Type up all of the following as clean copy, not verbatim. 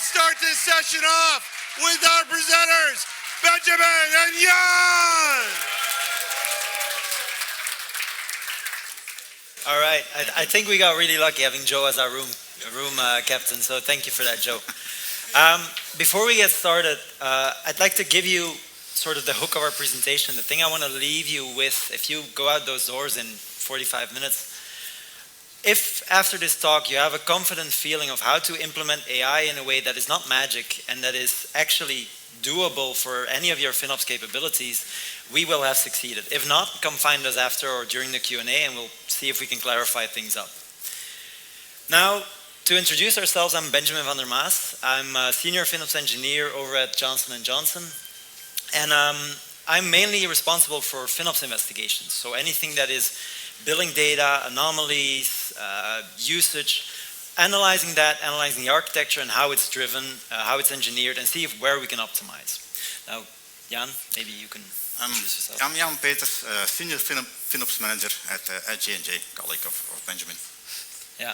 start this session off with our presenters, Benjamin and Jan. All right, I think we got really lucky having Joe as our room captain, so thank you for that, Joe. Before we get started, I'd like to give you sort of the hook of our presentation, the thing I want to leave you with if you go out those doors in 45 minutes. If after this talk you have a confident feeling of how to implement AI in a way that is not magic and that is actually doable for any of your FinOps capabilities, we will have succeeded. If not, come find us after or during the Q&A and we'll see if we can clarify things up. Now, to introduce ourselves, I'm Benjamin van der Maas. I'm a senior FinOps engineer over at Johnson&Johnson. And I'm mainly responsible for FinOps investigations. So anything that is billing data, anomalies, usage, analyzing that, analyzing the architecture and how it's driven, how it's engineered, and see where we can optimize. Now, Jan, maybe you can introduce yourself. I'm Jan Peeters, senior FinOps manager at J&J, colleague of Benjamin. Yeah.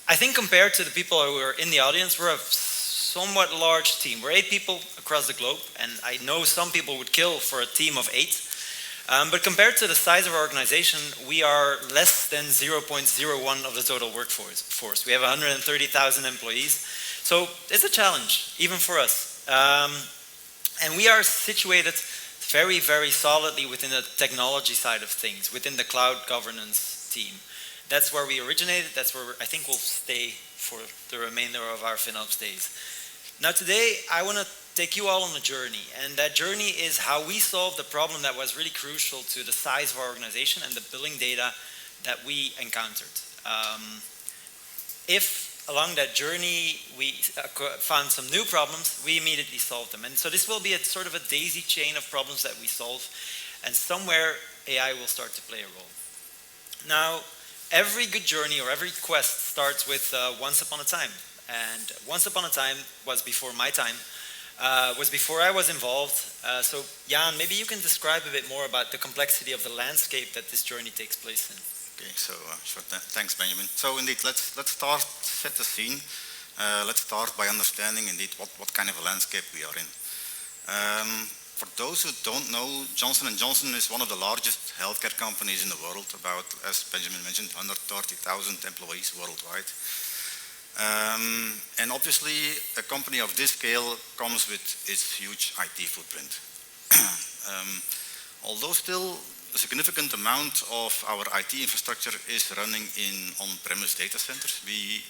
I think compared to the people who are in the audience, we're a somewhat large team. We're 8 people across the globe, and I know some people would kill for a team of 8. But compared to the size of our organization, we are less than 0.01 of the total workforce. We have 130,000 employees, so it's a challenge, even for us. And we are situated very, very solidly within the technology side of things, within the cloud governance team. That's where we originated, that's where I think we'll stay for the remainder of our FinOps days. Now today, I want to take you all on a journey, and that journey is how we solved the problem that was really crucial to the size of our organization and the billing data that we encountered. If along that journey we found some new problems, we immediately solved them. And so this will be a sort of a daisy chain of problems that we solve, and somewhere AI will start to play a role. Now, every good journey or every quest starts with once upon a time. And once upon a time was before my time, was before I was involved. So Jan, maybe you can describe a bit more about the complexity of the landscape that this journey takes place in. Okay, so sure, thanks Benjamin. So indeed, let's start, set the scene. Let's start by understanding indeed what kind of a landscape we are in. For those who don't know, Johnson&Johnson is one of the largest healthcare companies in the world, about, as Benjamin mentioned, 130,000 employees worldwide. And obviously, a company of this scale comes with its huge IT footprint. Although still a significant amount of our IT infrastructure is running in on-premise data centers, we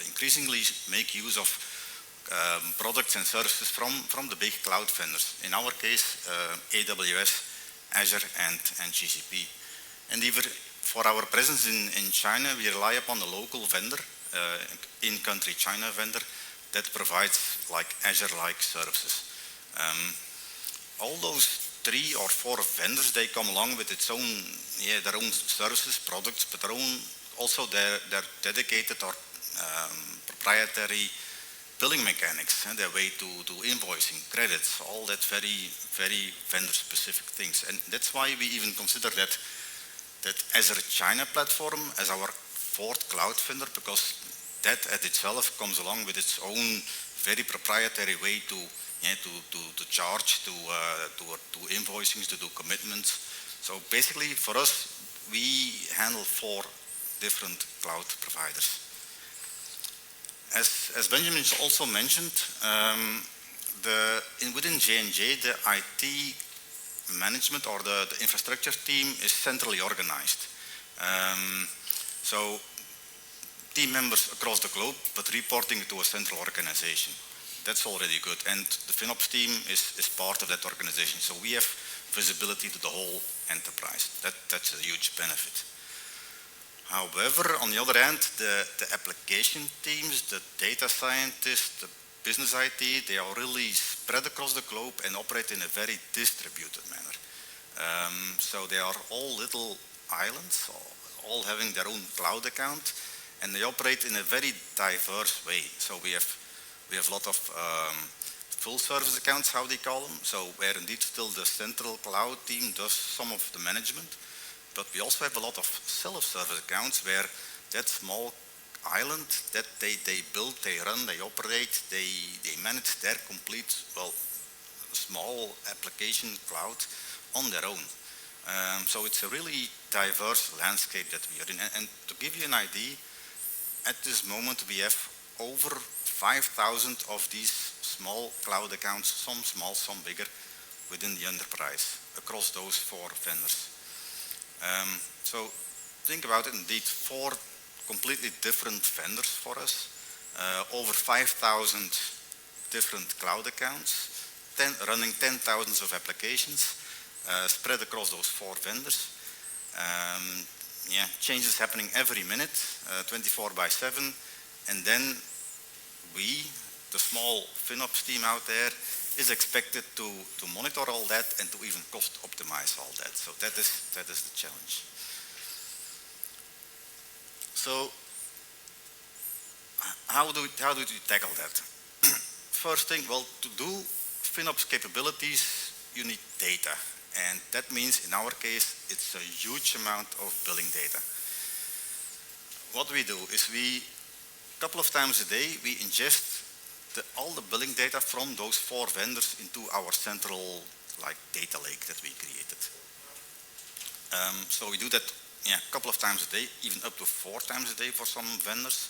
increasingly make use of products and services from the big cloud vendors. In our case, AWS, Azure, and GCP. And even for our presence in China, we rely upon a local vendor, in-country China vendor, that provides like Azure-like services. All those 3 or 4 vendors, they come along with its own, their own services, products, but also their dedicated or proprietary billing mechanics, and their way to invoicing, credits, all that very, very vendor-specific things. And that's why we even consider that Azure China platform as our 4th cloud vendor, because that at itself comes along with its own very proprietary way to charge, to invoicing, to do commitments. So basically for us, we handle 4 different cloud providers. As Benjamin also mentioned, within J&J, the IT management or the infrastructure team is centrally organized. So team members across the globe, but reporting to a central organization. That's already good. And the FinOps team is part of that organization. So we have visibility to the whole enterprise. That's a huge benefit. However, on the other hand, the application teams, the data scientists, the business IT, they are really spread across the globe and operate in a very distributed manner. So they are all little islands, all having their own cloud account, and they operate in a very diverse way. So we have a lot of full service accounts, how they call them. So where indeed still the central cloud team does some of the management. But we also have a lot of self-service accounts where that small island that they build, they run, they operate, they manage their complete, well, small application cloud on their own. So it's a really diverse landscape that we are in. And to give you an idea, at this moment we have over 5,000 of these small cloud accounts, some small, some bigger, within the enterprise, across those 4 vendors. So think about it, indeed, 4 completely different vendors for us, over 5,000 different cloud accounts, running 10,000 of applications, spread across those 4 vendors. Changes happening every minute, 24/7, and then we, the small FinOps team out there, is expected to monitor all that and to even cost optimize all that. So that is the challenge. So how do we tackle that? First thing, well, to do FinOps capabilities, you need data. And that means, in our case, it's a huge amount of billing data. What we do is a couple of times a day, we ingest all the billing data from those 4 vendors into our central data lake that we created. So we do that a couple of times a day, even up to 4 times a day for some vendors.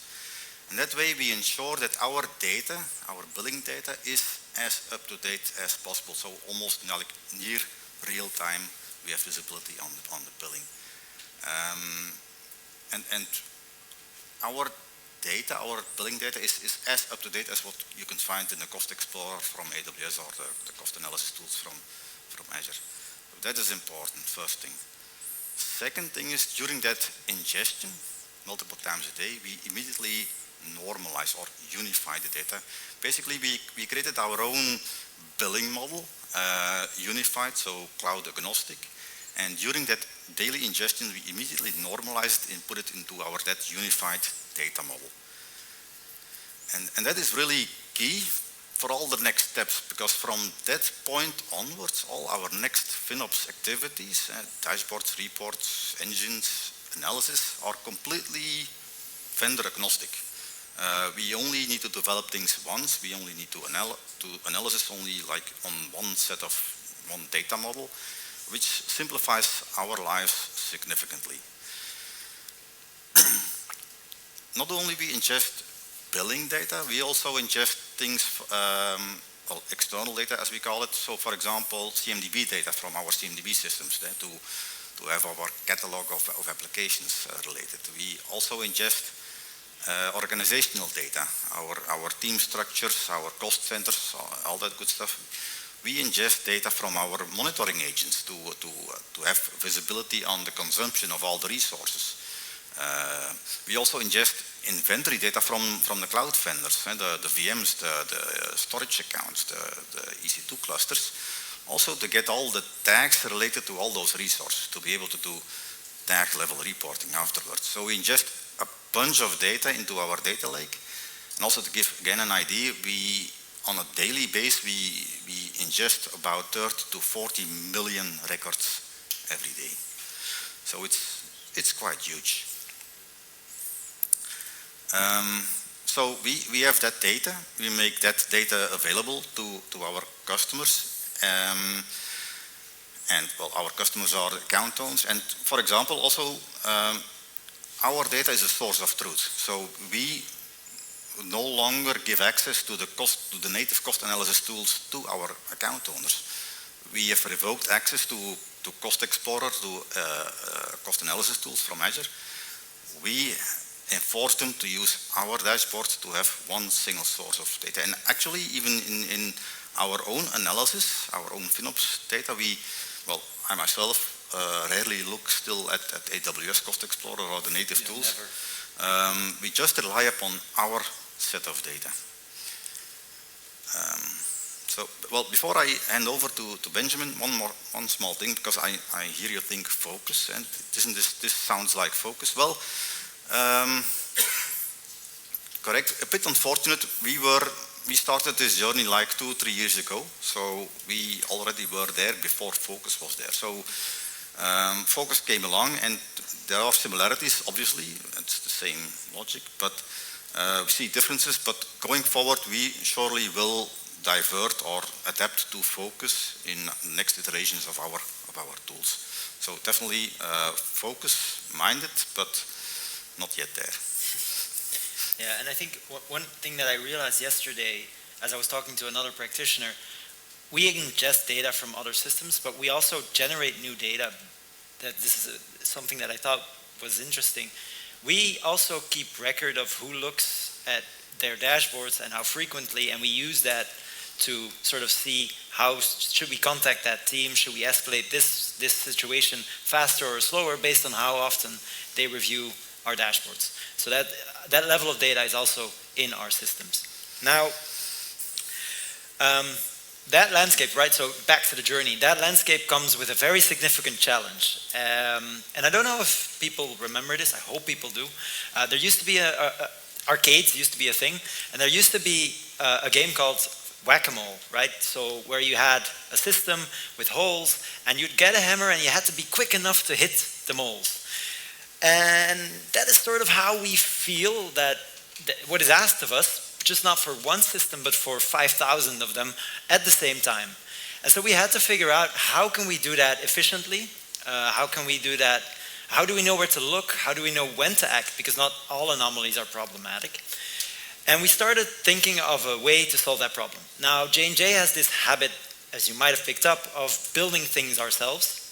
And that way we ensure that our data, our billing data, is as up to date as possible. So almost near real time, we have visibility on the billing. And our data, our billing data is as up to date as what you can find in the Cost Explorer from AWS or the cost analysis tools from Azure. So that is important, first thing. Second thing is, during that ingestion, multiple times a day, we immediately normalize or unify the data. Basically, we created our own billing model, unified, so cloud agnostic. And during that daily ingestion, we immediately normalized it and put it into that unified data model. And that is really key for all the next steps, because from that point onwards, all our next FinOps activities, dashboards, reports, engines, analysis, are completely vendor agnostic. We only need to develop things once. We only need to analysis only on one data model, which simplifies our lives significantly. Not only we ingest billing data, we also ingest things, external data as we call it. So for example, CMDB data from our CMDB systems to have our catalog of applications related. We also ingest organizational data, our team structures, our cost centers, all that good stuff. We ingest data from our monitoring agents to have visibility on the consumption of all the resources. We also ingest inventory data from the cloud vendors, the VMs, the storage accounts, the EC2 clusters, also to get all the tags related to all those resources, to be able to do tag level reporting afterwards. So we ingest a bunch of data into our data lake. And also to give again an idea, on a daily basis, we ingest about 30 to 40 million records every day. So it's quite huge. So we have that data. We make that data available to our customers. And well, our customers are account owners. And for example, also our data is a source of truth. So we no longer give access to the native cost analysis tools to our account owners. We have revoked access to Cost Explorer, to cost analysis tools from Azure. We enforce them to use our dashboards to have one single source of data. And actually, even in our own analysis, our own FinOps data, I myself rarely look still at AWS Cost Explorer or the native tools. We just rely upon our set of data. Before I hand over to Benjamin, one small thing, because I hear you think focus, and isn't this sounds like focus? Well, correct. A bit unfortunate. We started this journey like 2-3 years ago, so we already were there before focus was there. So focus came along, and there are similarities. Obviously, it's the same logic, but we see differences. But going forward, we surely will divert or adapt to focus in next iterations of our tools. So definitely focus-minded, but not yet there. Yeah, and I think one thing that I realized yesterday, as I was talking to another practitioner, we ingest data from other systems, but we also generate new data. That this is something that I thought was interesting. We also keep record of who looks at their dashboards and how frequently, and we use that to sort of see how should we contact that team, should we escalate this situation faster or slower based on how often they review our dashboards. So that level of data is also in our systems. Now, that landscape, right, so back to the journey, that landscape comes with a very significant challenge. And I don't know if people remember this, I hope people do. There used to be arcades used to be a thing, and there used to be a game called whack-a-mole, right? So where you had a system with holes, and you'd get a hammer, and you had to be quick enough to hit the moles. And that is sort of how we feel that what is asked of us, just not for one system, but for 5,000 of them at the same time. And so we had to figure out how can we do that efficiently? How can we do that? How do we know where to look? How do we know when to act? Because not all anomalies are problematic. And we started thinking of a way to solve that problem. Now, J&J has this habit, as you might have picked up, of building things ourselves.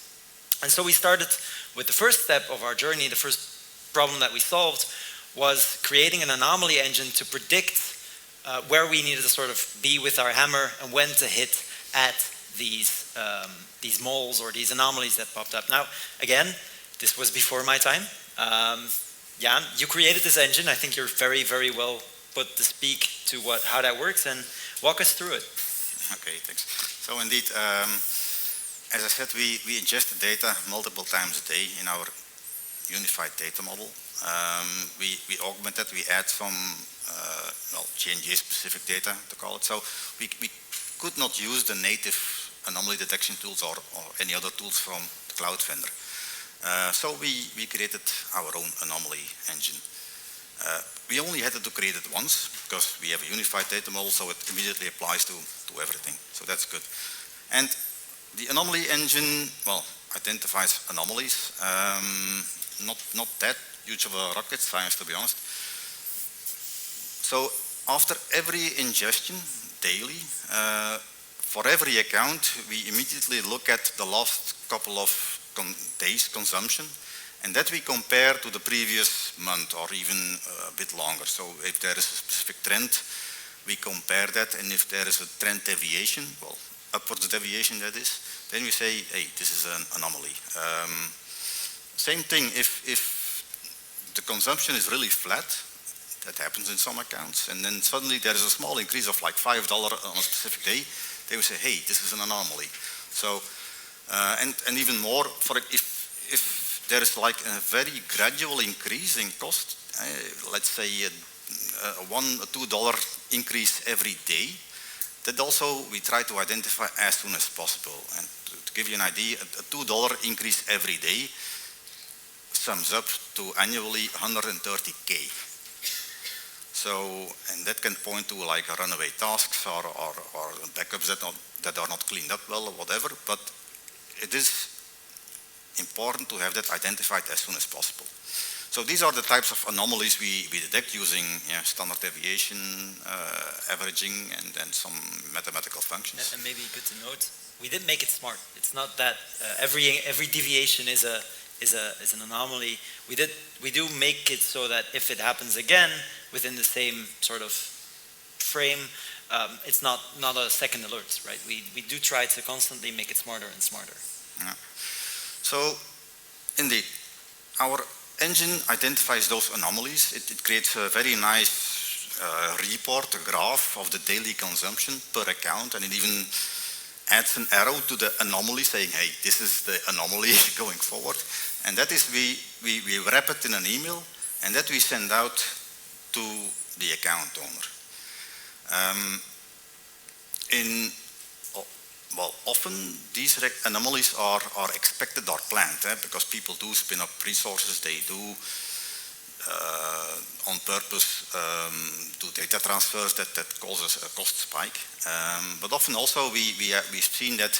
And so we started with the first step of our journey. The first problem that we solved was creating an anomaly engine to predict where we needed to sort of be with our hammer and when to hit at these moles or these anomalies that popped up. Now, again, this was before my time. Jan, you created this engine. I think you're very, very well put to speak to how that works, and walk us through it. Okay, thanks. So indeed, as I said, we ingest the data multiple times a day in our unified data model. We augment it, we add some J&J specific data to call it. So we could not use the native anomaly detection tools or any other tools from the cloud vendor. So we created our own anomaly engine. We only had to create it once because we have a unified data model, so it immediately applies to everything. So that's good. And the anomaly engine, well, identifies anomalies. Not that huge of a rocket science, to be honest. So after every ingestion, daily, for every account, we immediately look at the last couple of days consumption, and that we compare to the previous month or even a bit longer. So if there is a specific trend, we compare that, and if there is a trend deviation, well, upwards deviation that is, then we say, hey, this is an anomaly. Same thing, if the consumption is really flat, that happens in some accounts, and then suddenly there is a small increase of like $5 on a specific day, they will say, hey, this is an anomaly. So, and even more, if there is like a very gradual increase in cost, let's say a $1 or $2 increase every day, that also we try to identify as soon as possible. And to give you an idea, a $2 increase every day sums up to annually 130K. So, and that can point to like runaway tasks or backups that are not cleaned up well or whatever, but it is important to have that identified as soon as possible. So these are the types of anomalies we detect using standard deviation, averaging, and then some mathematical functions. And maybe good to note, we didn't make it smart. It's not that every deviation is an anomaly. We do make it so that if it happens again within the same sort of frame, it's not a second alert, right? We do try to constantly make it smarter and smarter. Yeah. So, indeed, our engine identifies those anomalies. It creates a very nice report, a graph of the daily consumption per account, and it even adds an arrow to the anomaly saying, hey, this is the anomaly going forward. And that is, we wrap it in an email, and that we send out to the account owner. Well, often these anomalies are expected or planned, because people do spin up resources, they do purpose do data transfers that causes a cost spike. But often also we've seen that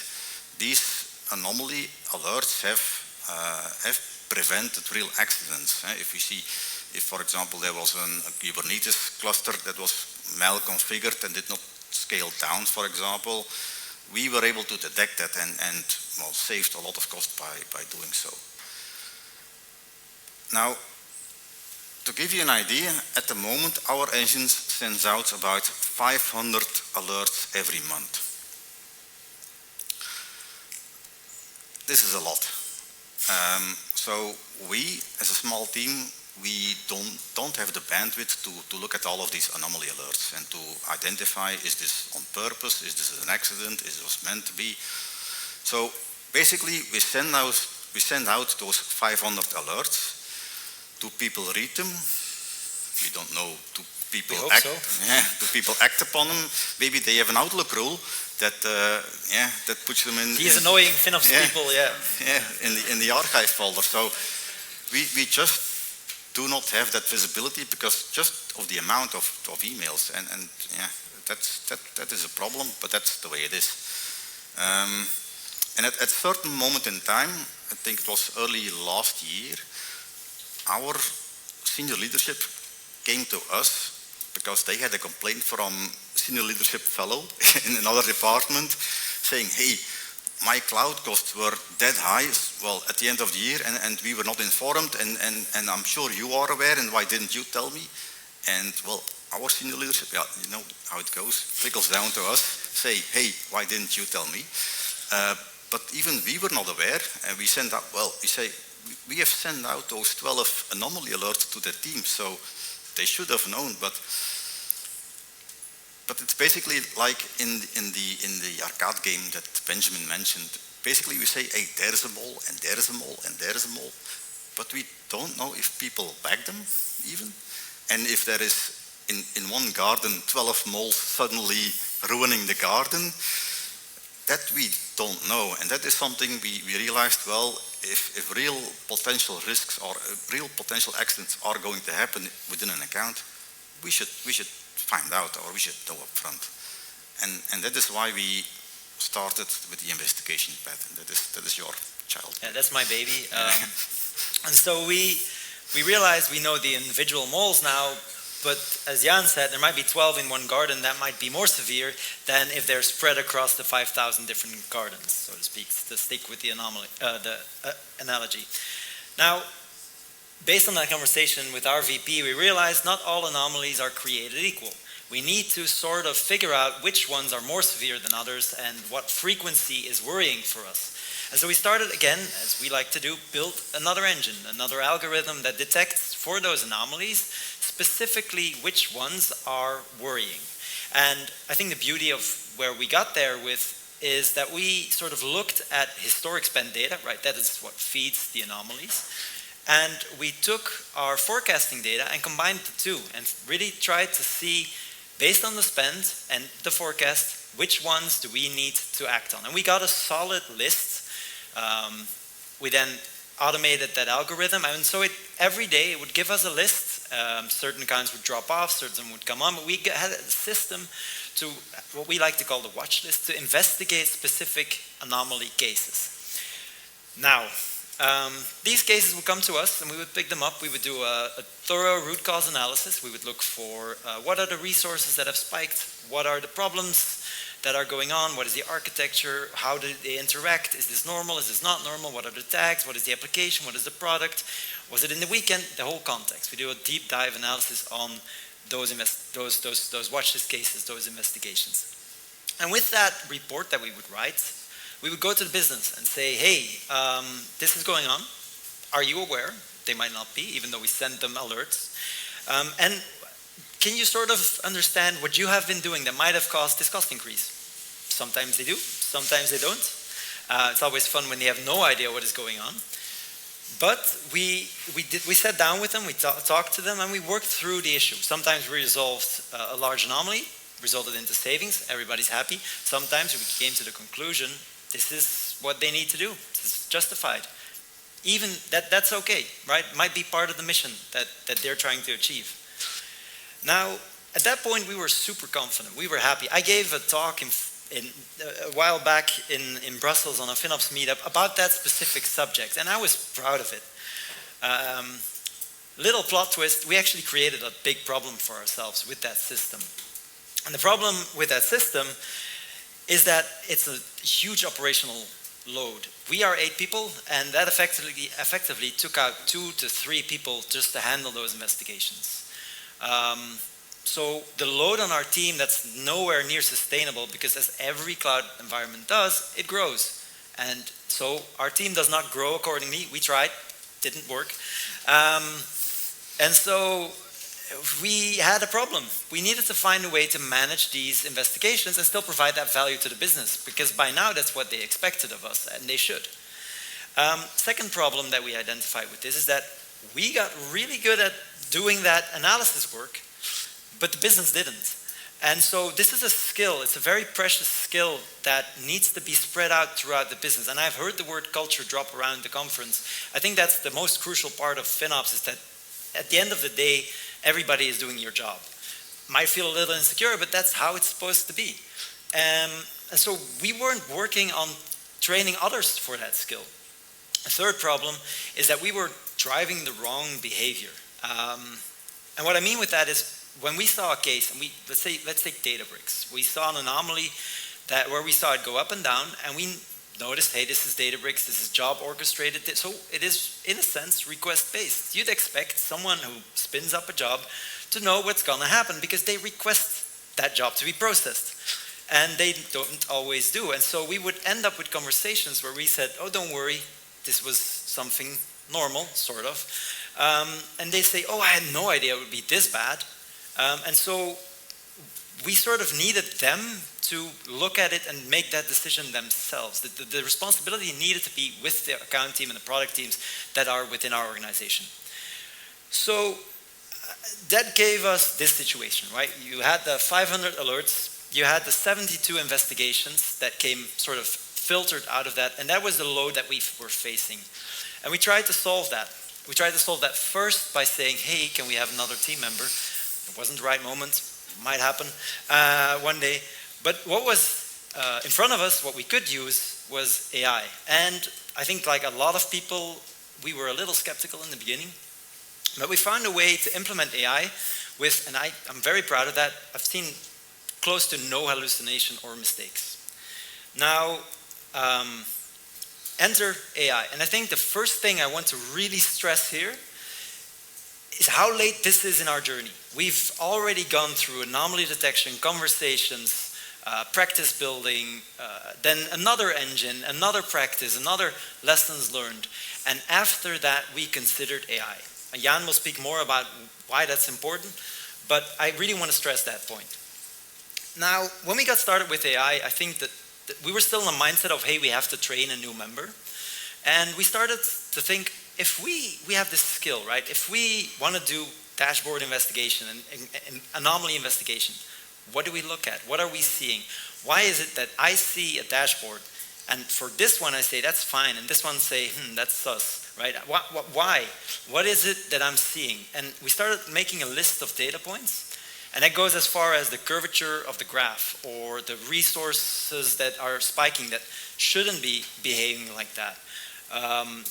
these anomaly alerts have prevented real accidents. If for example there was a Kubernetes cluster that was malconfigured and did not scale down, for example, we were able to detect that and well, saved a lot of cost by doing so. Now, to give you an idea, at the moment our engine sends out about 500 alerts every month. This is a lot. So we, as a small team, we don't have the bandwidth to look at all of these anomaly alerts and to identify, is this on purpose, is this an accident, is this meant to be? So basically we send out those 500 alerts. Do people read them? We don't know. Do people act? So. Yeah, do people act upon them? Maybe they have an Outlook rule that that puts them in. These annoying FinOps people, yeah. Yeah, in the archive folder. So we just do not have that visibility because just of the amount of emails, and yeah, that is a problem, but that's the way it is. And at a certain moment in time, I think it was early last year, our senior leadership came to us because they had a complaint from senior leadership fellow in another department saying, hey, my cloud costs were that high, well, at the end of the year, and we were not informed, and I'm sure you are aware, and why didn't you tell me? And, well, our senior leadership, yeah, you know how it goes, trickles down to us, say, hey, why didn't you tell me? But even we were not aware, and we sent out, well, we say, we have sent out those 12 anomaly alerts to the team, so they should have known, but it's basically like in the arcade game that Benjamin mentioned. Basically we say, hey, there's a mole, and there's a mole, and there's a mole, but we don't know if people bag them even, and if there is in one garden 12 moles suddenly ruining the garden, that we don't know, and that is something we realized, well, if real potential risks or real potential accidents are going to happen within an account, we should find out, or we should know up front. And that is why we started with the investigation path. That is your child. Yeah, that's my baby. And so we realized we know the individual moles now, but as Jan said, there might be 12 in one garden. That might be more severe than if they're spread across the 5,000 different gardens, so to speak, to stick with the analogy. Now, based on that conversation with our VP, we realized not all anomalies are created equal. We need to sort of figure out which ones are more severe than others and what frequency is worrying for us. And so we started again, as we like to do, build another engine, another algorithm that detects for those anomalies specifically which ones are worrying. And I think the beauty of where we got there with is that we sort of looked at historic spend data, right? That is what feeds the anomalies. And we took our forecasting data and combined the two and really tried to see, based on the spend and the forecast, which ones do we need to act on. And we got a solid list. We then automated that algorithm, and so every day it would give us a list. Certain kinds would drop off, certain would come on, but we had a system to what we like to call the watch list to investigate specific anomaly cases. Now, these cases would come to us and we would pick them up. We would do a thorough root cause analysis. We would look for what are the resources that have spiked, what are the problems that are going on, what is the architecture, how do they interact, is this normal, is this not normal, what are the tags, what is the application, what is the product, was it in the weekend, the whole context. We do a deep dive analysis on those watch list cases, those investigations. And with that report that we would write, we would go to the business and say, hey, this is going on, are you aware? They might not be, even though we send them alerts. And can you sort of understand what you have been doing that might have caused this cost increase? Sometimes they do, sometimes they don't. It's always fun when they have no idea what is going on. But we sat down with them, we talked to them, and we worked through the issue. Sometimes we resolved a large anomaly, resulted into savings, everybody's happy. Sometimes we came to the conclusion, this is what they need to do, this is justified. Even that's okay, right? Might be part of the mission that they're trying to achieve. Now, at that point, we were super confident. We were happy. I gave a talk a while back in Brussels on a FinOps meetup about that specific subject, and I was proud of it. Little plot twist, we actually created a big problem for ourselves with that system. And the problem with that system is that it's a huge operational load. We are 8 people, and that effectively took out 2 to 3 people just to handle those investigations. So the load on our team, that's nowhere near sustainable, because as every cloud environment does, it grows. And so our team does not grow accordingly. We tried, didn't work. And so we had a problem. We needed to find a way to manage these investigations and still provide that value to the business, because by now that's what they expected of us, and they should. Second problem that we identified with this is that we got really good at doing that analysis work, but the business didn't. And so this is a skill, it's a very precious skill that needs to be spread out throughout the business. And I've heard the word culture drop around the conference. I think that's the most crucial part of FinOps, is that at the end of the day, everybody is doing your job. Might feel a little insecure, but that's how it's supposed to be. And so we weren't working on training others for that skill. A third problem is that we were driving the wrong behavior. And what I mean with that is, when we saw a case, and let's take Databricks. We saw an anomaly where we saw it go up and down, and we noticed, hey, this is Databricks, this is job orchestrated, so it is, in a sense, request-based. You'd expect someone who spins up a job to know what's going to happen, because they request that job to be processed. And they don't always do. And so we would end up with conversations where we said, oh, don't worry, this was something normal, sort of. And they say, oh, I had no idea it would be this bad. And so we sort of needed them to look at it and make that decision themselves. The responsibility needed to be with the account team and the product teams that are within our organization. So that gave us this situation, right? You had the 500 alerts, you had the 72 investigations that came sort of filtered out of that, and that was the load that we were facing. And we tried to solve that. We tried to solve that first by saying, hey, can we have another team member? It wasn't the right moment, might happen one day. But what was in front of us, what we could use, was AI. And I think, like a lot of people, we were a little skeptical in the beginning. But we found a way to implement AI with, and I'm very proud of that, I've seen close to no hallucination or mistakes. Now, enter AI. And I think the first thing I want to really stress here is how late this is in our journey. We've already gone through anomaly detection, conversations, practice building, then another engine, another practice, another lessons learned. And after that, we considered AI. And Jan will speak more about why that's important, but I really want to stress that point. Now, when we got started with AI, I think that we were still in the mindset of, hey, we have to train a new member. And we started to think, if we have this skill, right? If we want to do dashboard investigation and anomaly investigation, what do we look at? What are we seeing? Why is it that I see a dashboard, and for this one I say, that's fine, and this one say, that's sus, right? Why? What is it that I'm seeing? And we started making a list of data points, and that goes as far as the curvature of the graph, or the resources that are spiking that shouldn't be behaving like that.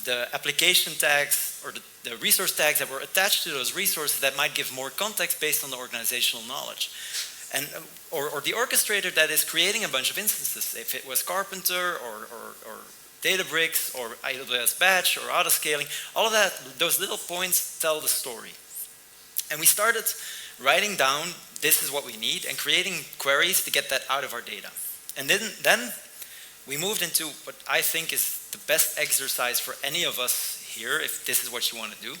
The application tags or the resource tags that were attached to those resources that might give more context based on the organizational knowledge. And, or the orchestrator that is creating a bunch of instances, if it was Carpenter or Databricks or AWS Batch or autoscaling, all of that, those little points tell the story. And we started writing down, this is what we need, and creating queries to get that out of our data. And then we moved into what I think is the best exercise for any of us here, if this is what you want to do,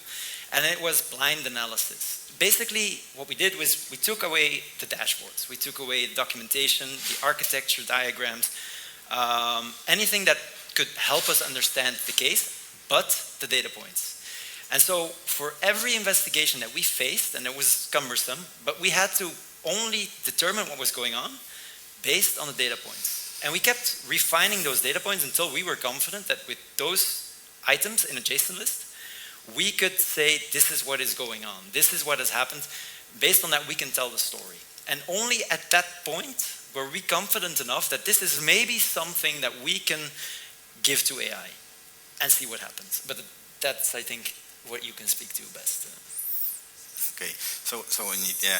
and it was blind analysis. Basically, what we did was we took away the dashboards, we took away the documentation, the architecture diagrams, anything that could help us understand the case, but the data points. And so for every investigation that we faced, and it was cumbersome, but we had to only determine what was going on based on the data points. And we kept refining those data points until we were confident that with those items in a JSON list, we could say, this is what is going on, this is what has happened. Based on that, we can tell the story. And only at that point were we confident enough that this is maybe something that we can give to AI and see what happens. But that's, I think, what you can speak to best. Okay, so indeed, yeah.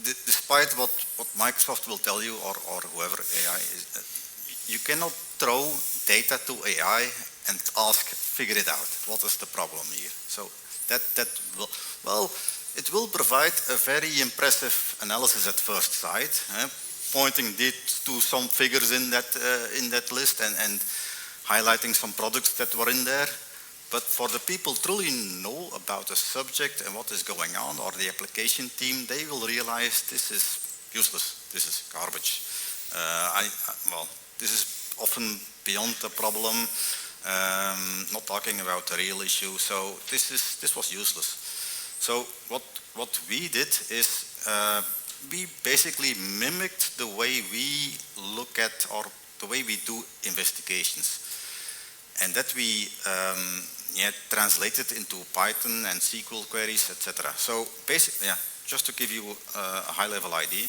Despite what Microsoft will tell you, or whoever AI is, you cannot throw data to AI and ask, figure it out. What is the problem here? So that will, well, it will provide a very impressive analysis at first sight, pointing to some figures in that list and highlighting some products that were in there. But for the people truly know about the subject and what is going on, or the application team, they will realize this is useless, this is garbage. Well, this is often beyond the problem, not talking about the real issue, so this was useless. So what we did is we basically mimicked the way we look at, or the way we do investigations. And that we translated into Python and SQL queries, etc. So basically, just to give you a high-level idea,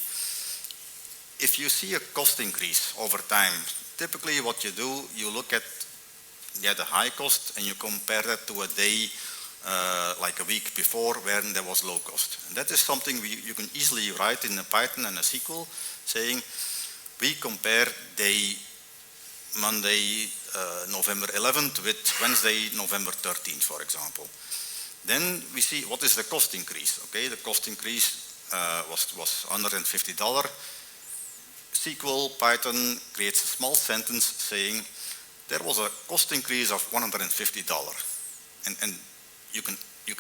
if you see a cost increase over time, typically what you do, you look at the high cost and you compare that to a day, like a week before, when there was low cost. And that is something you can easily write in a Python and a SQL, saying we compare day Monday, November 11th with Wednesday, November 13th, for example. Then we see what is the cost increase. Okay, the cost increase was $150. SQL, Python creates a small sentence saying there was a cost increase of $150. And you can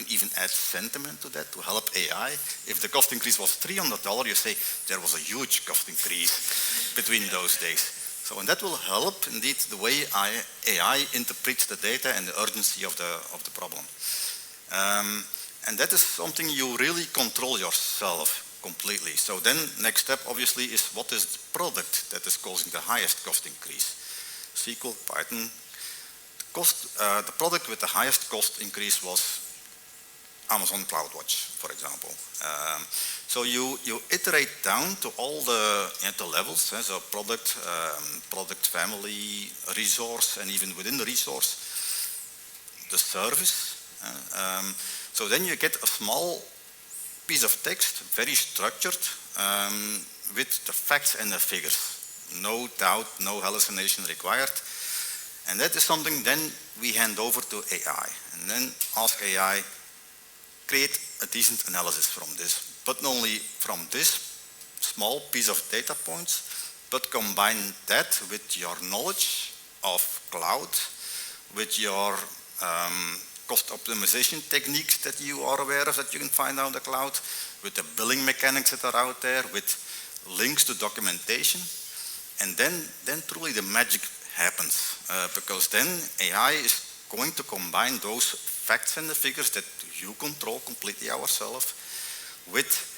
even add sentiment to that to help AI. If the cost increase was $300, you say there was a huge cost increase between those days. So, and that will help indeed the way AI interprets the data and the urgency of the problem. And that is something you really control yourself completely. So then next step obviously is what is the product that is causing the highest cost increase. SQL, Python. The product with the highest cost increase was Amazon CloudWatch, for example. So you iterate down to all the levels, so product, family, resource, and even within the resource, the service. So then you get a small piece of text, very structured, with the facts and the figures. No doubt, no hallucination required. And that is something then we hand over to AI, and then ask AI, create a decent analysis from this. But not only from this small piece of data points, but combine that with your knowledge of cloud, with your cost optimization techniques that you are aware of, that you can find out in the cloud, with the billing mechanics that are out there, with links to documentation. And then truly the magic happens, because then AI is going to combine those facts and the figures that you control completely yourself with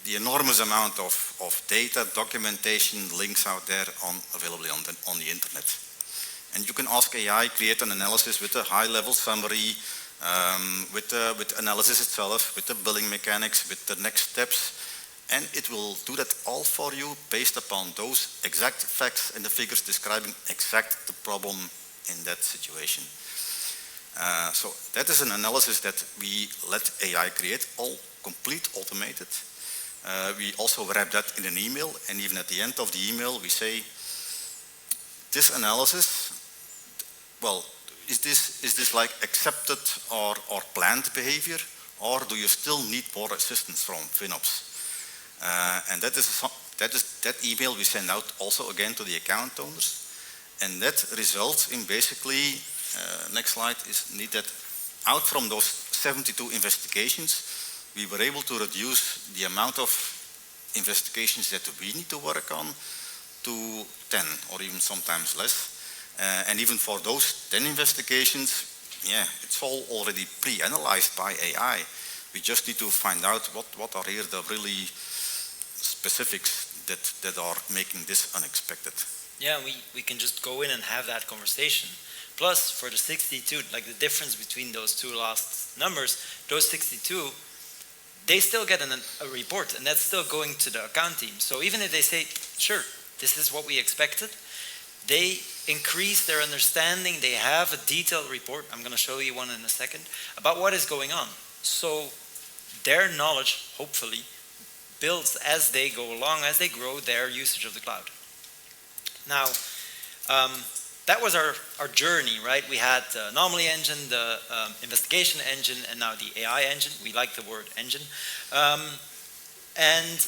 the enormous amount of data, documentation, links out there available on the internet. And you can ask AI, create an analysis with a high-level summary, with analysis itself, with the billing mechanics, with the next steps, and it will do that all for you based upon those exact facts and the figures describing exact the problem in that situation. So that is an analysis that we let AI create, all complete automated. We also wrap that in an email, and even at the end of the email we say, this analysis, well, is this like accepted or planned behavior, or do you still need more assistance from FinOps? And that email we send out also again to the account owners, and that results in basically, next slide is need that out from those 72 investigations, we were able to reduce the amount of investigations that we need to work on to 10 or even sometimes less. And even for those 10 investigations, it's all already pre-analyzed by AI. We just need to find out what are here the really specifics that are making this unexpected. Yeah, we can just go in and have that conversation. plus for the 62, like the difference between those two last numbers, those 62, they still get a report, and that's still going to the account team. So even if they say, sure, this is what we expected, they increase their understanding, they have a detailed report, I'm going to show you one in a second, about what is going on. So their knowledge, hopefully, builds as they go along, as they grow their usage of the cloud. Now, that was our journey, right? We had the Anomaly engine, the investigation engine, and now the AI engine. We like the word engine. And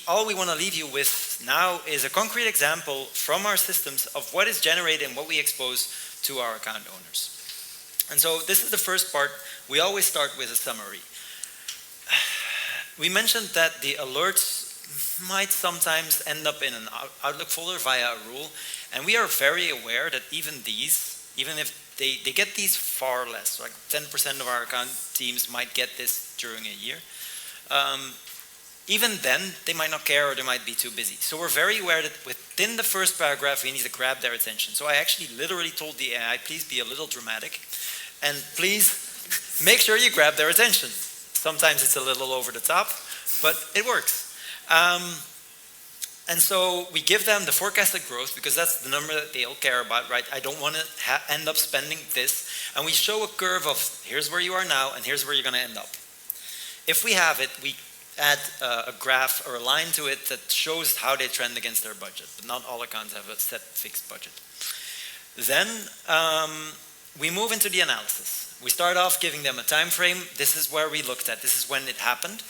all we want to leave you with now is a concrete example from our systems of what is generated and what we expose to our account owners. And so this is the first part. We always start with a summary. We mentioned that the alerts might sometimes end up in an Outlook folder via a rule, and we are very aware that even if they get these far less, like 10% of our account teams might get this during a year, even then they might not care or they might be too busy. So we're very aware that within the first paragraph we need to grab their attention. So I actually literally told the AI, please be a little dramatic, and please make sure you grab their attention. Sometimes it's a little over the top, but it works. And so we give them the forecasted growth because that's the number that they all care about, right? I don't want to end up spending this. And we show a curve of here's where you are now and here's where you're going to end up. If we have it, we add a graph or a line to it that shows how they trend against their budget. But not all accounts have a set fixed budget. Then we move into the analysis. We start off giving them a time frame. This is where we looked at. This is when it happened.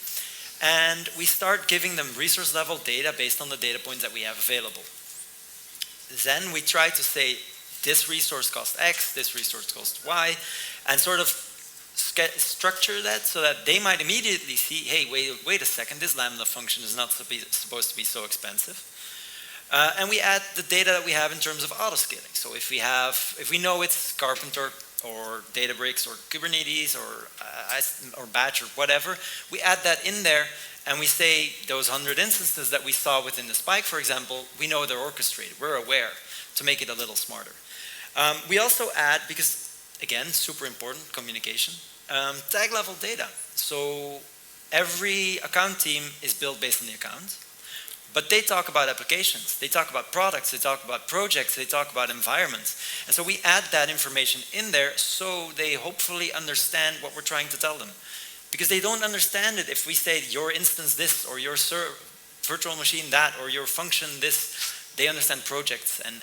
And we start giving them resource level data based on the data points that we have available. Then we try to say, this resource cost X, this resource cost Y, and sort of structure that so that they might immediately see, hey, wait a second, this Lambda function is not supposed to be so expensive. And we add the data that we have in terms of auto-scaling. So if we know it's Carpenter or Databricks or Kubernetes or Batch or whatever, we add that in there and we say those 100 instances that we saw within the spike, for example, we know they're orchestrated. We're aware to make it a little smarter. We also add, because again, super important, communication, tag level data. So every account team is built based on the account. But they talk about applications, they talk about products, they talk about projects, they talk about environments. And so we add that information in there so they hopefully understand what we're trying to tell them. Because they don't understand it if we say your instance this or your virtual machine that or your function this. They understand projects and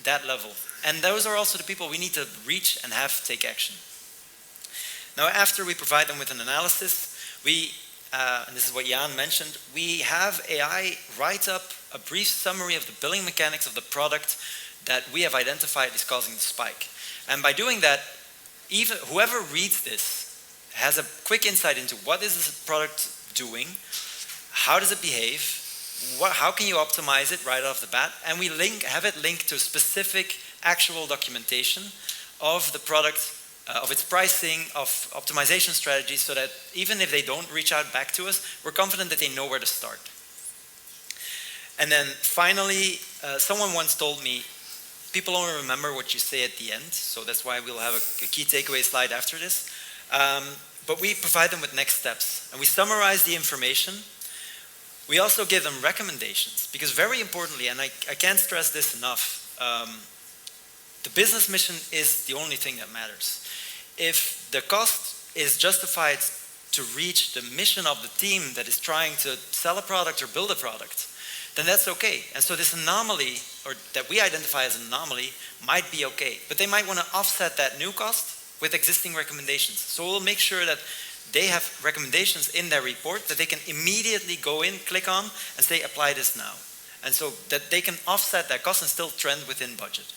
that level. And those are also the people we need to reach and have take action. Now after we provide them with an analysis, and this is what Jan mentioned, we have AI write up a brief summary of the billing mechanics of the product that we have identified is causing the spike. And by doing that, even whoever reads this has a quick insight into what is this product doing, how does it behave, how can you optimize it right off the bat, and we have it linked to specific actual documentation of the product, of its pricing, of optimization strategies, so that even if they don't reach out back to us, we're confident that they know where to start. And then finally, someone once told me, people only remember what you say at the end, so that's why we'll have a key takeaway slide after this. But we provide them with next steps, and we summarize the information. We also give them recommendations, because very importantly, and I can't stress this enough, the business mission is the only thing that matters. If the cost is justified to reach the mission of the team that is trying to sell a product or build a product, then that's okay. And so this anomaly, or that we identify as an anomaly, might be okay. But they might want to offset that new cost with existing recommendations. So we'll make sure that they have recommendations in their report that they can immediately go in, click on, and say, apply this now. And so that they can offset that cost and still trend within budget.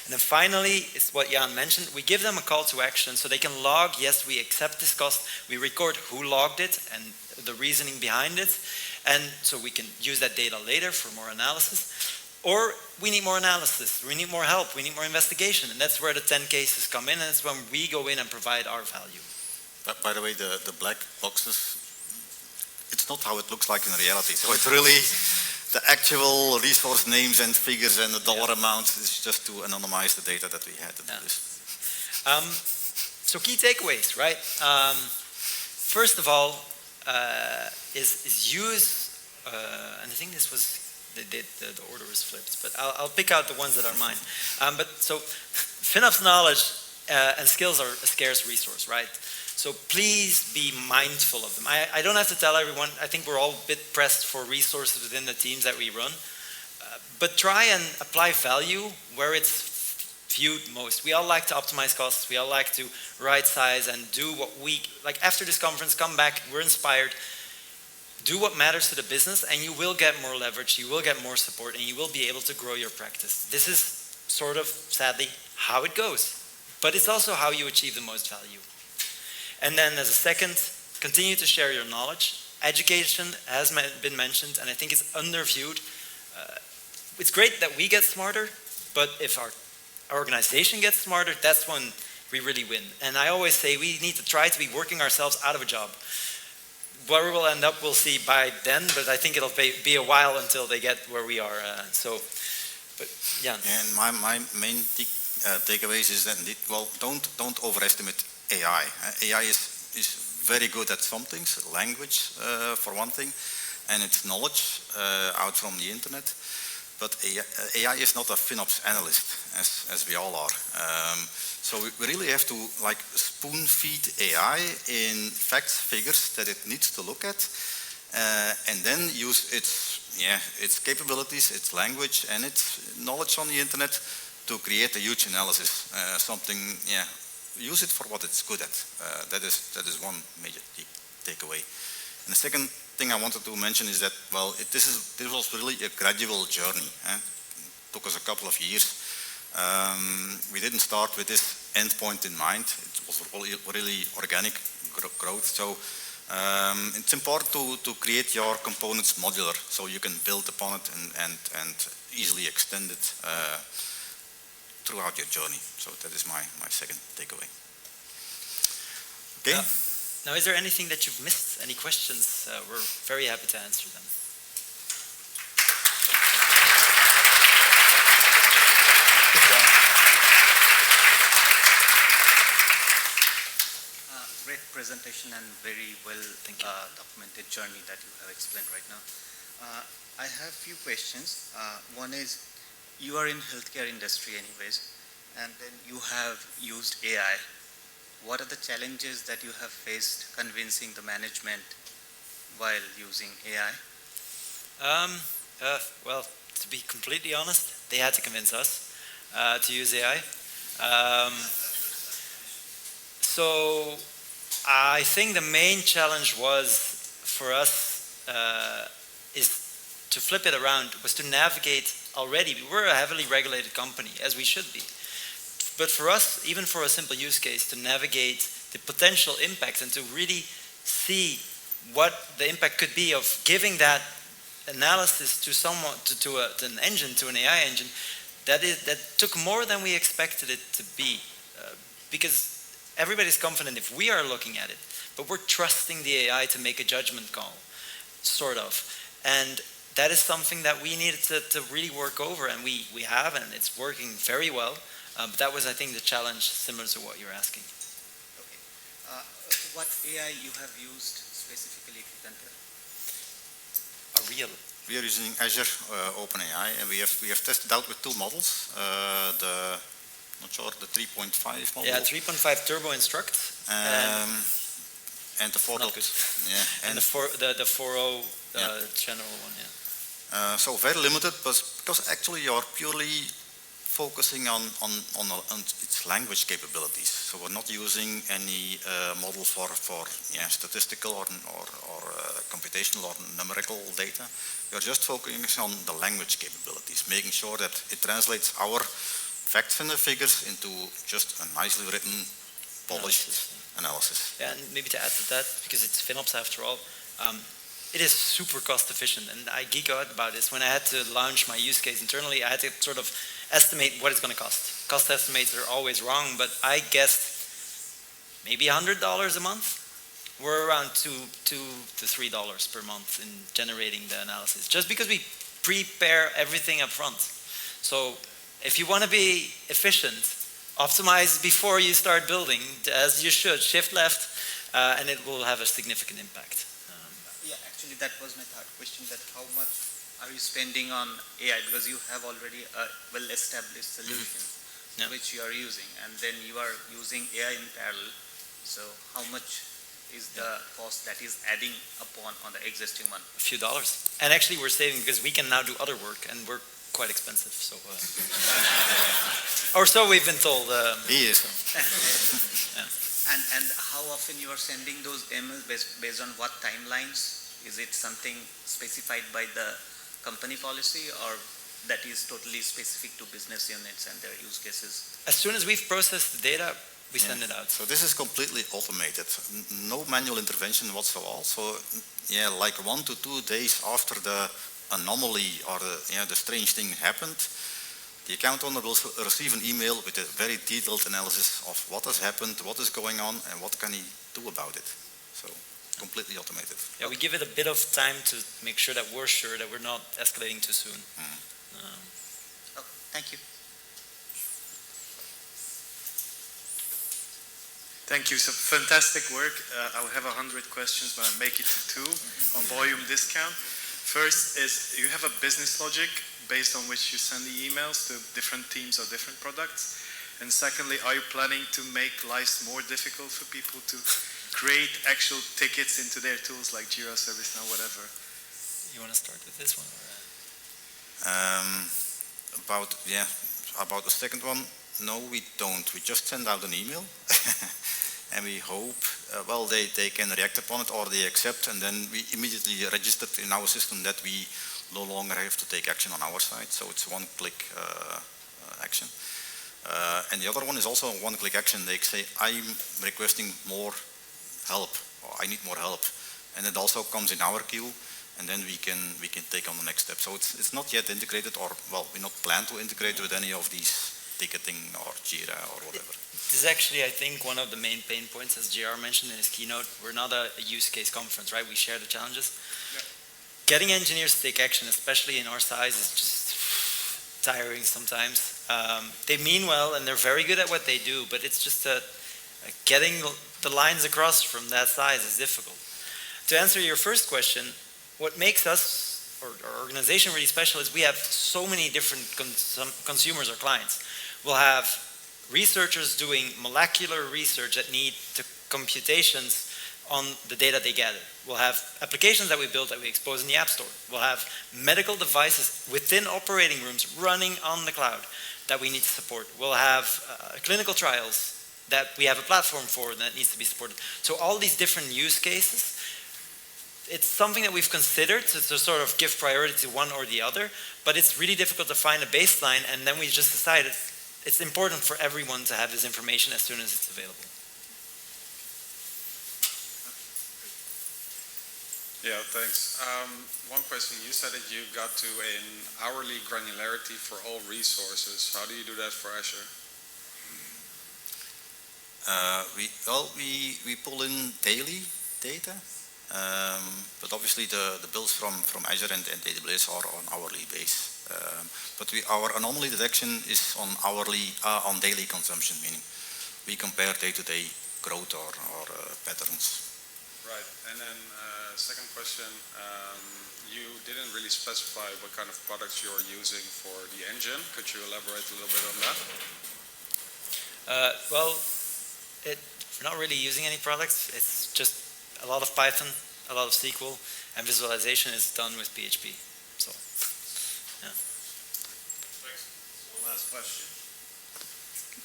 And then finally, it's what Jan mentioned, we give them a call to action so they can log, yes, we accept this cost, we record who logged it and the reasoning behind it, and so we can use that data later for more analysis. Or we need more analysis, we need more help, we need more investigation, and that's where the 10 cases come in, and it's when we go in and provide our value. By the way, the black boxes, it's not how it looks like in reality. So it's really the actual resource names and figures and the dollar amounts. It's just to anonymize the data that we had to do this. So key takeaways, right? First of all, is use, and I think this was, the order was flipped, but I'll pick out the ones that are mine. But so FinOps knowledge and skills are a scarce resource, right? So please be mindful of them. I don't have to tell everyone, I think we're all a bit pressed for resources within the teams that we run, but try and apply value where it's viewed most. We all like to optimize costs, we all like to right size and do what we, like after this conference, come back, we're inspired, do what matters to the business and you will get more leverage, you will get more support and you will be able to grow your practice. This is sort of, sadly, how it goes, but it's also how you achieve the most value. And then as a second, continue to share your knowledge. Education has been mentioned, and I think it's underviewed. It's great that we get smarter, but if our organization gets smarter, that's when we really win. And I always say we need to try to be working ourselves out of a job. Where we'll end up, we'll see by then, but I think it'll be a while until they get where we are. But Jan. And my main takeaways is that, well, don't overestimate AI. AI is very good at some things, language for one thing, and it's knowledge out from the internet. But AI is not a FinOps analyst, as we all are. So we really have to like spoon feed AI in facts, figures that it needs to look at, and then use its capabilities, its language, and its knowledge on the internet to create a huge analysis. Use it for what it's good at. That is one major takeaway. And the second thing I wanted to mention is that, well, this was really a gradual journey. It took us a couple of years. We didn't start with this endpoint in mind. It was really organic growth. So it's important to create your components modular so you can build upon it and easily extend it throughout your journey. So that is my second takeaway. Okay. Now, is there anything that you've missed? Any questions? We're very happy to answer them. Great presentation and very well documented journey that you have explained right now. I have a few questions. One is, you are in healthcare industry anyways, and then you have used AI. What are the challenges that you have faced convincing the management while using AI? Well, to be completely honest, they had to convince us to use AI. So I think the main challenge was for us is to flip it around, was to navigate already. We're a heavily regulated company, as we should be. But for us, even for a simple use case, to navigate the potential impact and to really see what the impact could be of giving that analysis to someone, to an engine, to an AI engine, that took more than we expected it to be. Because everybody's confident if we are looking at it, but we're trusting the AI to make a judgment call, sort of. And that is something that we needed to really work over, and we have, and it's working very well. But that was, I think, the challenge similar to what you're asking. Okay. What AI you have used specifically, if you can tell? We are using Azure OpenAI, and we have tested out with two models. The 3.5 model. Yeah, 3.5 Turbo Instruct. And the 4. Yeah. And the 4.0 general one. Yeah. So very limited, but because actually you're purely focusing on its language capabilities. So we're not using any model for statistical or computational or numerical data. We're just focusing on the language capabilities, making sure that it translates our facts and the figures into just a nicely written, polished analysis. Yeah, and maybe to add to that, because it's FinOps after all, it is super cost efficient, and I geek out about this. When I had to launch my use case internally, I had to sort of estimate what it's going to cost. Cost estimates are always wrong, but I guessed maybe $100 a month. We're around $2 to $3 per month in generating the analysis, just because we prepare everything up front. So if you want to be efficient, optimize before you start building, as you should, shift left, and it will have a significant impact. Yeah, actually that was my third question, that how much are you spending on AI, because you have already a well-established solution Yeah. which you are using, and then you are using AI in parallel, so how much is the cost that is adding upon on the existing one? A few dollars. And actually we're saving because we can now do other work, and we're quite expensive, so or so we've been told. He is. And how often you are sending those emails based on what timelines? Is it something specified by the company policy, or that is totally specific to business units and their use cases? As soon as we've processed the data, we send it out. So this is completely automated. No manual intervention whatsoever. So yeah, like 1 to 2 days after the anomaly or the strange thing happened, the account owner will receive an email with a very detailed analysis of what has happened, what is going on, and what can he do about it. So completely automated. Yeah, we give it a bit of time to make sure that we're not escalating too soon. Thank you. Thank you. So fantastic work. I'll have 100 questions, but I'll make it to 2 on volume discount. First is, you have a business logic based on which you send the emails to different teams or different products? And secondly, are you planning to make life more difficult for people to create actual tickets into their tools like Jira, ServiceNow, whatever? You want to start with this one? About the second one, no, we don't. We just send out an email and we hope, they can react upon it or they accept, and then we immediately register in our system that we no longer have to take action on our side. So it's one-click action. And the other one is also a one-click action. They say, I'm requesting more help, or I need more help. And it also comes in our queue, and then we can take on the next step. So it's not yet integrated, or we not plan to integrate with any of these ticketing or Jira or whatever. This is actually, I think, one of the main pain points, as JR mentioned in his keynote. We're not a use case conference, right? We share the challenges. Yeah. Getting engineers to take action, especially in our size, is just tiring sometimes. They mean well and they're very good at what they do, but it's just that getting the lines across from that size is difficult. To answer your first question, what makes us, or our organization, really special is we have so many different consumers or clients. We'll have researchers doing molecular research that need computations on the data they gather. We'll have applications that we build that we expose in the App Store. We'll have medical devices within operating rooms running on the cloud that we need to support. We'll have clinical trials that we have a platform for that needs to be supported. So all these different use cases, it's something that we've considered to sort of give priority to one or the other, but it's really difficult to find a baseline, and then we just decided it's important for everyone to have this information as soon as it's available. Yeah, thanks. One question, you said that you got to an hourly granularity for all resources. How do you do that for Azure? We pull in daily data, but obviously the bills from Azure and AWS are on hourly base. But our anomaly detection is on daily consumption, meaning we compare day-to-day growth or patterns. Right, and then second question, you didn't really specify what kind of products you're using for the engine. Could you elaborate a little bit on that? We're not really using any products. It's just a lot of Python, a lot of SQL, and visualization is done with PHP. So, yeah. Thanks. One last question.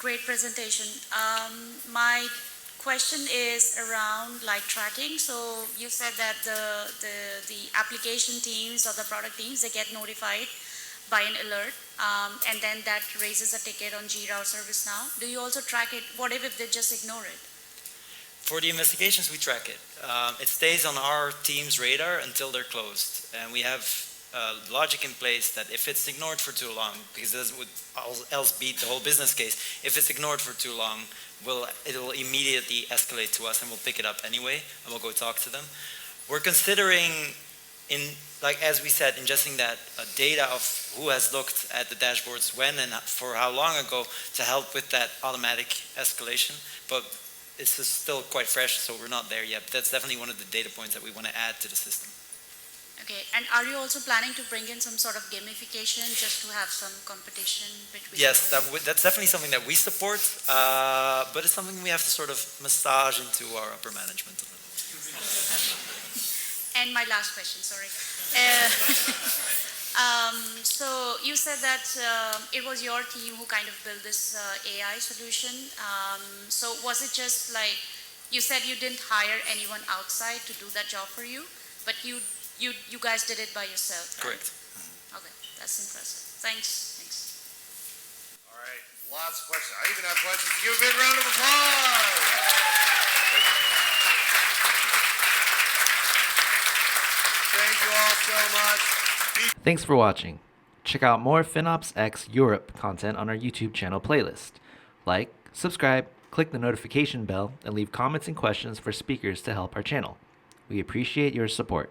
Great presentation. My question is around like tracking. So you said that the application teams or the product teams, they get notified by an alert, and then that raises a ticket on Jira or ServiceNow. Do you also track it? What if they just ignore it? For the investigations, we track it. It stays on our team's radar until they're closed, and we have logic in place that if it's ignored for too long, because this would else beat the whole business case, if it's ignored for too long, it will immediately escalate to us and we'll pick it up anyway and we'll go talk to them. We're considering like as we said, ingesting that data of who has looked at the dashboards when and for how long ago to help with that automatic escalation. But it's just still quite fresh, so we're not there yet. But that's definitely one of the data points that we want to add to the system. Okay, and are you also planning to bring in some sort of gamification just to have some competition between? Yes, that's definitely something that we support, but it's something we have to sort of massage into our upper management. And my last question, sorry. So you said that it was your team who kind of built this AI solution. So was it just like, you said you didn't hire anyone outside to do that job for you, but you guys did it by yourself, right? Correct. Okay, that's impressive. Thanks. All right, lots of questions. I even have questions. Give a big round of applause. Thank you all so much. Thanks for watching. Check out more FinOps X Europe content on our YouTube channel playlist. Like, subscribe, click the notification bell, and leave comments and questions for speakers to help our channel. We appreciate your support.